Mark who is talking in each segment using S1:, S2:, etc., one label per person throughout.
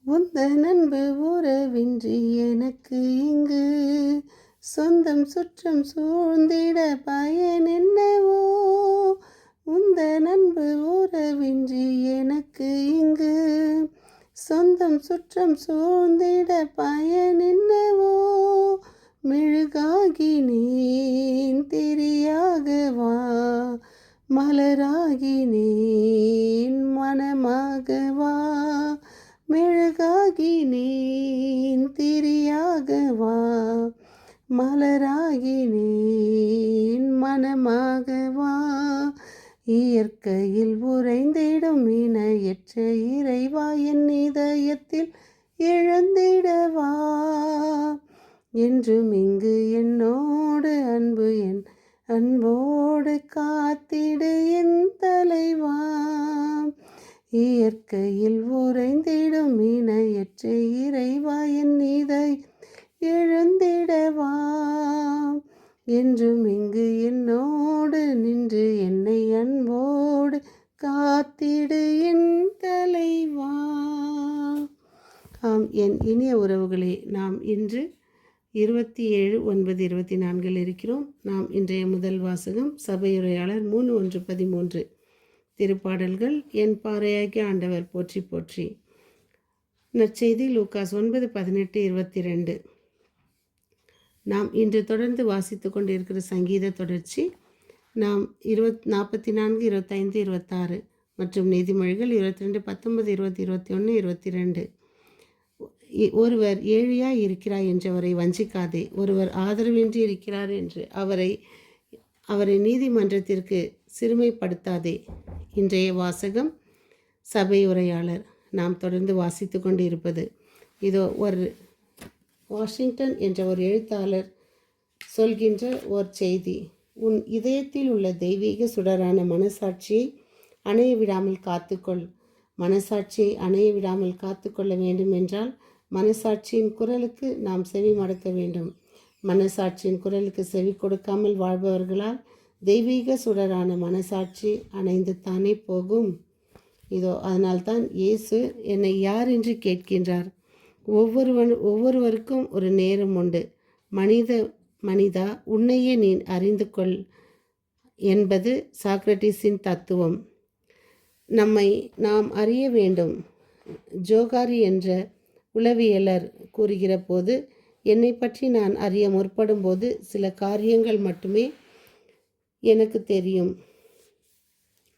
S1: உந்தன் அன்பு உறவின்றி எனக்கு இங்கு சொந்தம் சுற்றம் சூழ்ந்திட பயன் என்னவோ. உந்தன் அன்பு உறவின்றி எனக்கு இங்கு சொந்தம் சுற்றம் சூழ்ந்திட பயன் என்னவோ. மெழுகாகினேன் திரியாகவா, மலராகினேன் மனமாகவா. மெழுகாகினேன் திரியாகவா, மலராகினேன் மனமாகவா. இயற்கையில் உறைந்திடும் இணையற்ற இறைவா, என் இதயத்தில் எழுந்திடவா. என்றும் இங்கு என்னோடு அன்பு என் அன்போடு காத்திடு என் தலைவா. இயற்கையில் உறைந்திடும் இணையற்ற இறைவா, என் இதை எழுந்திடவா. என்றும் இங்கு என்னோடு நின்று என்னை அன்போடு காத்திடு என் தலைவா. ஆம், என் இனிய உறவுகளே, நாம் இன்று 27/9/24 இருக்கிறோம். நாம் இன்றைய முதல் வாசகம் சபையுரையாளர் 3:1-13 திருப்பாடல்கள். என் பாறையாகிய ஆண்டவர் போற்றி போற்றி. நற்செய்தி லூக்காஸ் 9:18-22. நாம் இன்று தொடர்ந்து வாசித்து கொண்டிருக்கிற சங்கீத தொடர்ச்சி. நாம் 44, 25, 26 மற்றும் நீதிமொழிகள் 22, 19, 20, 21, 22. ஒருவர் ஏழையாய் இருக்கிறாய் என்று அவரை வஞ்சிக்காதே, ஒருவர் ஆதரவின்றி இருக்கிறார் என்று அவரை நீதிமன்றத்திற்கு சிறுமைப்படுத்தாதே. இன்றைய வாசகம் சபை உரையாளர். நாம் தொடர்ந்து வாசித்து கொண்டு இருப்பது இதோ ஒரு வாஷிங்டன் என்ற ஒரு எழுத்தாளர் சொல்கின்ற ஒரு செய்தி. உன் இதயத்தில் உள்ள தெய்வீக சுடரான மனசாட்சியை அணைய விடாமல் காத்துக்கொள். மனசாட்சியை அணைய விடாமல் காத்துக்கொள்ள வேண்டும் என்றால் மனசாட்சியின் குரலுக்கு நாம் செவி மடக்க வேண்டும். மனசாட்சியின் குரலுக்கு செவி கொடுக்காமல் வாழ்பவர்களால் தெய்வீக சுடரான மனசாட்சி அணைந்து தானே போகும். இதோ அதனால்தான் இயேசு என்னை யார் என்று கேட்கின்றார். ஒவ்வொருவருக்கும் ஒரு நேரம் உண்டு. மனிதா உன்னையே நீ அறிந்து கொள் என்பது சாக்ரட்டிஸின் தத்துவம். நம்மை நாம் அறிய வேண்டும். ஜோகாரி என்ற உளவியலர் கூறுகிற போது, என்னை பற்றி நான் அறிய முற்படும் போது சில காரியங்கள் மட்டுமே எனக்கு தெரியும்.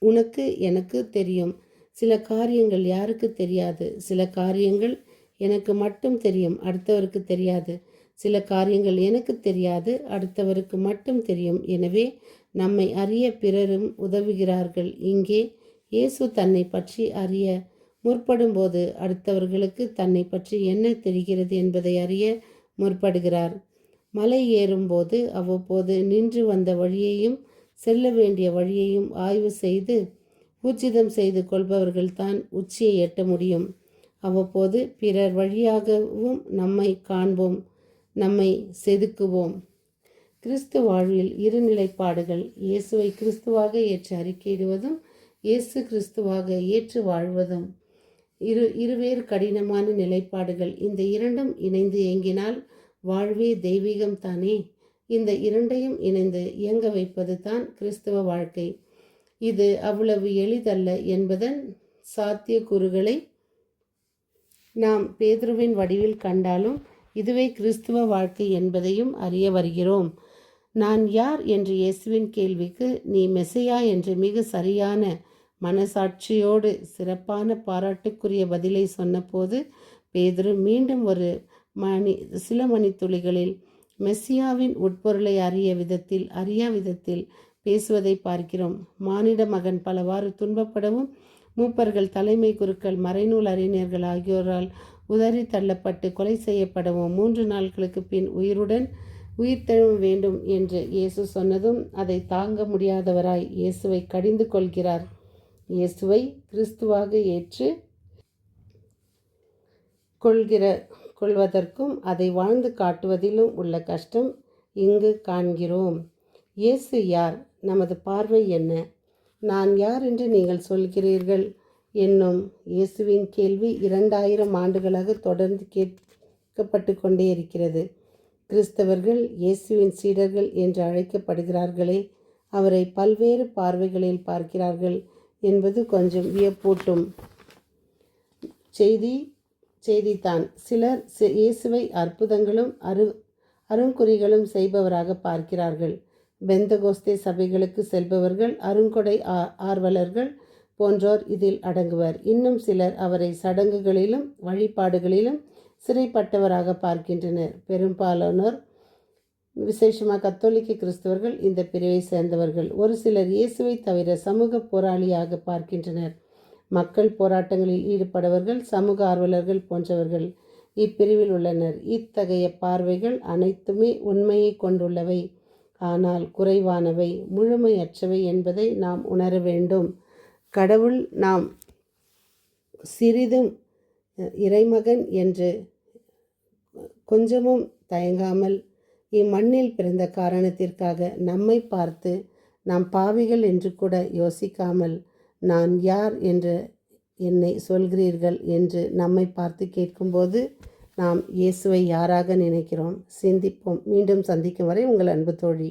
S1: உனக்கு எனக்கு தெரியும். சில காரியங்கள் யாருக்கு தெரியாது. சில காரியங்கள் எனக்கு மட்டும் தெரியும், அடுத்தவருக்கு தெரியாது. சில காரியங்கள் எனக்கு தெரியாது, அடுத்தவருக்கு மட்டும் தெரியும். எனவே நம்மை அறிய பிறரும் உதவுகிறார்கள். இங்கே இயேசு தன்னை பற்றி அறிய முற்படும்போது அடுத்தவர்களுக்கு தன்னை பற்றி என்ன தெரிகிறது என்பதை அறிய முற்படுகிறார். மலை ஏறும்போது அவ்வப்போது நின்று வந்த வழியையும் செல்ல வேண்டிய வழியையும் ஆய்வு செய்து ஊர்ஜிதம் செய்து கொள்பவர்கள்தான் உச்சியை எட்ட முடியும். அவ்வப்போது பிறர் வழியாகவும் நம்மை காண்போம், நம்மை செதுக்குவோம். கிறிஸ்து வாழ்வில் இரு நிலைப்பாடுகள். இயேசுவை கிறிஸ்துவாக ஏற்று அறிக்கையிடுவதும் இயேசு கிறிஸ்துவாக ஏற்று வாழ்வதும் இருவேறு கடினமான நிலைப்பாடுகள். இந்த இரண்டும் இணைந்து இயங்கினால் வாழ்வே தெய்வீகம் தானே. இந்த இரண்டையும் இணைந்து இயங்க வைப்பது தான் கிறிஸ்துவ வாழ்க்கை. இது அவ்வளவு எளிதல்ல என்பதன் சாத்தியக்கூறுகளை நாம் பேதுருவின் வடிவில் கண்டாலும் இதுவே கிறிஸ்துவ வாழ்க்கை என்பதையும் அறிய வருகிறோம். நான் யார் என்று இயேசுவின் கேள்விக்கு நீ மெசியா என்று மிக சரியான மனசாட்சியோடு சிறப்பான பாராட்டுக்குரிய பதிலை சொன்னபோது பேதுரு மீண்டும் சில மணித்துளிகளில் மெஸ்ஸியாவின் உட்பொருளை அறியா விதத்தில் பேசுவதை பார்க்கிறோம். மானிட மகன் பலவாறு துன்பப்படவும் மூப்பர்கள், தலைமை குருக்கள், மறைநூல் அறிஞர்கள் ஆகியோரால் உதறி தள்ளப்பட்டு கொலை செய்யப்படவும் 3 நாட்களுக்கு பின் உயிர்த்தெழ வேண்டும் என்று இயேசு சொன்னதும் அதை தாங்க முடியாதவராய் இயேசுவை கடிந்து கொள்கிறார். இயேசுவை கிறிஸ்துவாக ஏற்று கொள்வதற்கும் அதை வாழ்ந்து காட்டுவதிலும் உள்ள கஷ்டம் இங்கு காண்கிறோம். இயேசு யார்? நமது பார்வை என்ன? நான் யார் என்று நீங்கள் சொல்கிறீர்கள் என்னும் இயேசுவின் கேள்வி 2000 ஆண்டுகளாக தொடர்ந்து கேட்கப்பட்டு கொண்டே இருக்கிறது. கிறிஸ்தவர்கள் இயேசுவின் சீடர்கள் என்று அழைக்கப்படுகிறார்களே, அவரை பல்வேறு பார்வைகளில் பார்க்கிறார்கள் என்பது கொஞ்சம் வியப்பூட்டும் செய்திதான். சிலர் இயேசுவை அற்புதங்களும் அருங்குறிகளும் செய்பவராக பார்க்கிறார்கள். பெந்தகோஸ்தே சபைகளுக்கு செல்பவர்கள், அருங்கொடை ஆர்வலர்கள் போன்றோர் இதில் அடங்குவர். இன்னும் சிலர் அவரை சடங்குகளிலும் வழிபாடுகளிலும் சிறைப்பட்டவராக பார்க்கின்றனர். பெரும்பாலானோர், விசேஷமாக கத்தோலிக்க கிறிஸ்தவர்கள், இந்த பிரிவை சேர்ந்தவர்கள். ஒரு சிலர் இயேசுவை தவிர சமூக போராளியாக பார்க்கின்றனர். மக்கள் போராட்டங்களில் ஈடுபடுபவர்கள், சமூக ஆர்வலர்கள் போன்றவர்கள் இப்பிரிவில் உள்ளனர். இத்தகைய பார்வைகள் அனைத்துமே உண்மையை கொண்டுள்ளவை, ஆனால் குறைவானவை, முழுமையற்றவை என்பதை நாம் உணர வேண்டும். கடவுள் நாம் சிறிதும் இறைமகன் என்று கொஞ்சமும் தயங்காமல் இம்மண்ணில் பிறந்த காரணத்திற்காக நம்மை பார்த்து நாம் பாவிகள் என்று கூட யோசிக்காமல், நான் யார் என்று என்னை சொல்கிறீர்கள் என்று நம்மை பார்த்து கேட்கும்போது நாம் இயேசுவை யாராக நினைக்கிறோம்? சிந்திப்போம். மீண்டும் சந்திக்கும் வரை உங்கள் அன்பு தோழி.